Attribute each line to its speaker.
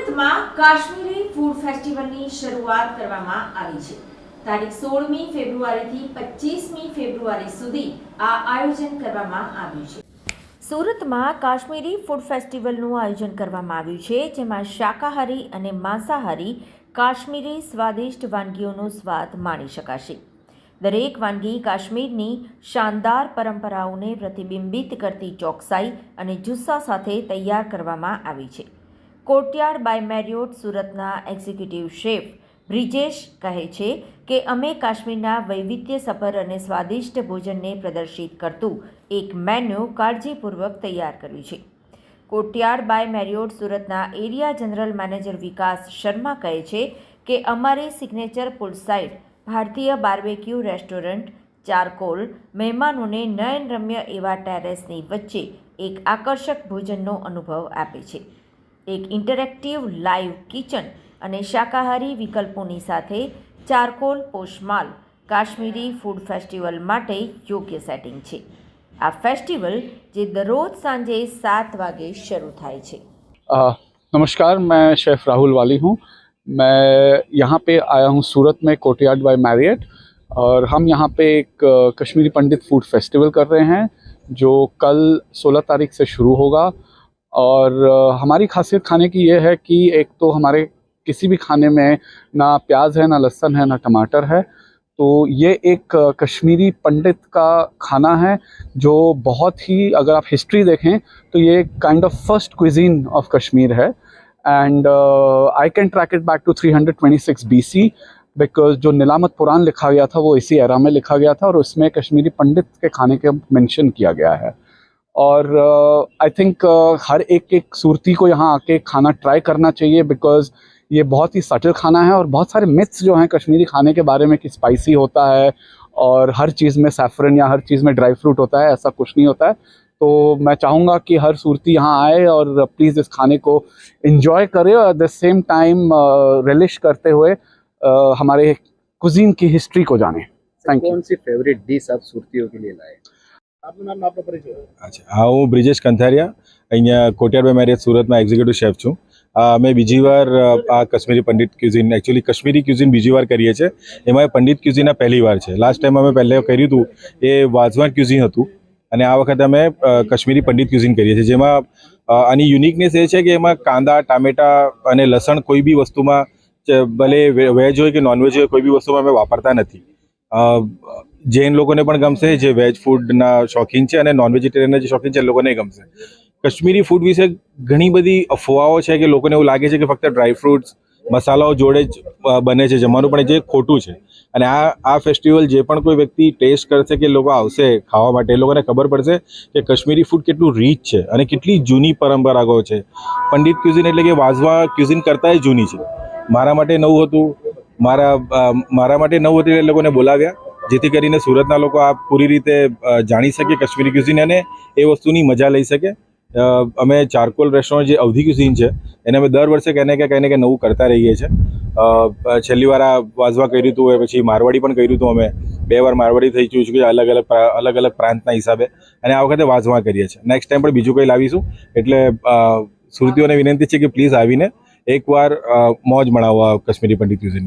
Speaker 1: સુરતમાં કાશ્મીરી ફૂડ ફેસ્ટિવલની શરૂઆત કરવામાં આવી છે। તારીખ 16મી ફેબ્રુઆરીથી 25મી ફેબ્રુઆરી સુધી આ આયોજન કરવામાં આવ્યું છે। સુરતમાં કાશ્મીરી ફૂડ ફેસ્ટિવલનું આયોજન કરવામાં આવ્યું છે, જેમાં શાકાહારી અને માંસાહારી કાશ્મીરી સ્વાદિષ્ટ વાનગીઓનો સ્વાદ માણી શકાશે। દરેક વાનગી કાશ્મીરની શાનદાર પરંપરાઓને પ્રતિબિંબિત કરતી ચોકસાઈ અને જુસ્સા સાથે તૈયાર કરવામાં આવી છે। કોર્ટયાર્ડ બાય મેરિયોટ સુરતના એક્ઝિક્યુટિવ શેફ બ્રિજેશ કહે છે કે અમે કાશ્મીરના વૈવિધ્યસભર અને સ્વાદિષ્ટ ભોજનને પ્રદર્શિત કરતું એક મેન્યુ કાળજીપૂર્વક તૈયાર કર્યું છે। કોર્ટયાર્ડ બાય મેરિયોટ સુરતના એરિયા જનરલ મેનેજર વિકાસ શર્મા કહે છે કે અમારી સિગ્નેચર પુલસાઇડ ભારતીય બાર્બેક્યુ રેસ્ટોરન્ટ ચારકોલ મહેમાનોને નયનરમ્ય એવા ટેરેસની વચ્ચે એક આકર્ષક ભોજનનો અનુભવ આપે છે। એક ઇન્ટરેક્ટિવ લાઇવ કિચન અને શાકાહારી વિકલ્પોની સાથે ચારકોલ પોશમાલ કાશ્મીરી ફૂડ ફેસ્ટિવલ માટે યોગ્ય સેટિંગ છે। આ ફેસ્ટિવલ જે દરરોજ સાંજે 7 વાગે શરૂ થાય છે।
Speaker 2: नमस्कार, मैं शेफ़ राहुल वाली हूँ। मैं यहाँ पे आया हूँ सूरत में कोर्टयार्ड बाय मैरियट, और हम यहाँ पे एक कश्मीरी पंडित फूड फेस्टिवल कर रहे हैं जो कल 16 तारीख से शुरू होगा। और हमारी खासियत खाने की ये है कि एक तो हमारे किसी भी खाने में ना प्याज है, ना लहसुन है, ना टमाटर है। तो ये एक कश्मीरी पंडित का खाना है जो बहुत ही, अगर आप हिस्ट्री देखें तो ये kind of first cuisine of Kashmir है। And I can track it back to 326 BC, because जो नीलामत पुराण लिखा गया था वो इसी एरा में लिखा गया था, और उसमें कश्मीरी पंडित के खाने के मेंशन किया गया है। और आई थिंक हर एक सूरती को यहाँ आके खाना ट्राई करना चाहिए, बिकॉज ये बहुत ही सटल खाना है। और बहुत सारे मिथ्स जो हैं कश्मीरी खाने के बारे में कि स्पाइसी होता है और हर चीज़ में सैफरन या हर चीज़ में ड्राई फ्रूट होता है, ऐसा कुछ नहीं होता है। तो मैं चाहूँगा कि हर सूरती यहाँ आए और प्लीज़ इस खाने को इन्जॉय करे, और at the same time relish करते हुए हमारे कुजीन की हिस्ट्री को जाने। Thank you.
Speaker 3: कौन सी फेवरेट डिश आप सुरतियों के लिए लाए? आपનું નામ આપનો પરિચય?
Speaker 4: અચ્છા, હું બ્રિજેશ કંથારિયા, અહીંયા કોર્ટયાર્ડ બાય મેરિયટ સુરતમાં એક્ઝિક્યુટિવ શેફ છું। અમે બીજી વાર આ Kashmiri Pandit cuisine, actually Kashmiri cuisine બીજી વાર કરીએ છીએ, એમાં પંડિત ક્યુઝિન આ પહેલી વાર છે। લાસ્ટ ટાઈમ અમે પહેલે કર્યું હતું એ વાઝવાન ક્યુઝિન હતું, અને આ વખતે અમે કશ્મીરી પંડિત ક્યુઝિન કરીએ છીએ, જેમાં આની યુનિકનેસ એ છે કે એમાં કાંદા, ટામેટા અને લસણ કોઈ બી વસ્તુમાં, ભલે વેજ હોય કે નોનવેજ હોય, કોઈ બી વસ્તુમાં અમે વાપરતા નથી। જૈન લોકોને પણ ગમશે, જે વેજ ફૂડના શોખીન છે, અને નોન વેજીટેરિયનના જે શોખીન છે એ લોકોને ગમશે। કશ્મીરી ફૂડ વિશે ઘણી બધી અફવાઓ છે કે લોકોને એવું લાગે છે કે ફક્ત ડ્રાય ફ્રૂટ્સ, મસાલાઓ જોડે જ બને છે જમવાનું, પણ જે ખોટું છે। અને આ ફેસ્ટિવલ જે પણ કોઈ વ્યક્તિ ટેસ્ટ કરશે કે લોકો આવશે ખાવા માટે, એ લોકોને ખબર પડશે કે કશ્મીરી ફૂડ કેટલું રીચ છે અને કેટલી જૂની પરંપરાઓ છે। પંડિત ક્યુઝિન એટલે કે વાઝવા ક્યુઝિન કરતાંય જૂની છે। મારા માટે નવું હતું, મારા માટે નવું હતું, એ લોકોને બોલાવ્યા, જેથી કરીને સુરતના લોકો આ પૂરી રીતે જાણી શકે કશ્મીરી ક્યુઝિન અને એ વસ્તુની મજા લઈ શકે। અમે ચારકોલ રેસ્ટોરન્ટ, જે અવધી ક્યુઝિન છે, એને અમે દર વર્ષે કંઈ ને કંઈ નવું કરતા રહીએ છીએ। છેલ્લી વાર આ વાઝવા કર્યું હતું, પછી મારવાડી પણ કર્યું હતું, અમે 2 વાર મારવાડી થઈ ચૂક્યું છે અલગ અલગ પ્રાંતના હિસાબે, અને આ વખતે વાઝવા કરીએ છીએ। નેક્સ્ટ ટાઈમ પણ બીજું કંઈ લાવીશું। એટલે સુરતીઓને વિનંતી છે કે પ્લીઝ આવીને એકવાર મોજ માણવો આ કશ્મીરી પંડિત ક્યુઝિન।